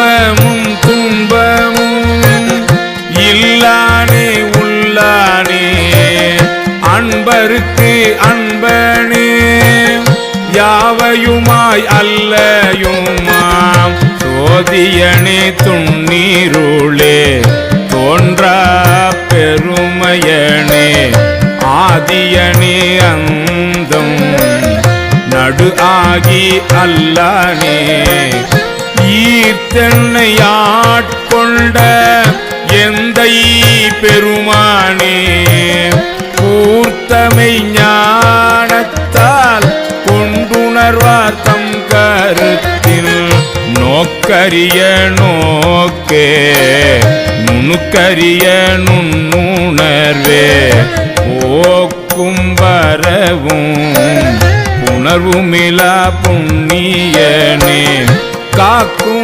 இன்பமும் துன்பமும் இல்லானே உள்ளானே அன்பருக்கு அன்பனே யாவையுமாய் அல்லையுமாம் சோதியனே துண்ணீருளே தோன்றா பெருமையனே ஆதியனே அந்தம் நடு ஆகி அல்லானே ஈர்த்தென்னை ஆட்கொண்ட எந்தை பெருமானே கூர்த்தமை ஞானத்தால் கொண்டுணர்வார் தம் கருத்தில் நோக்கரிய நோக்கே நுணுக்கரிய நுண்ணுணர்வே போக்கும் வரவும் உணர்வுமிலா புண்ணியனே காக்கும்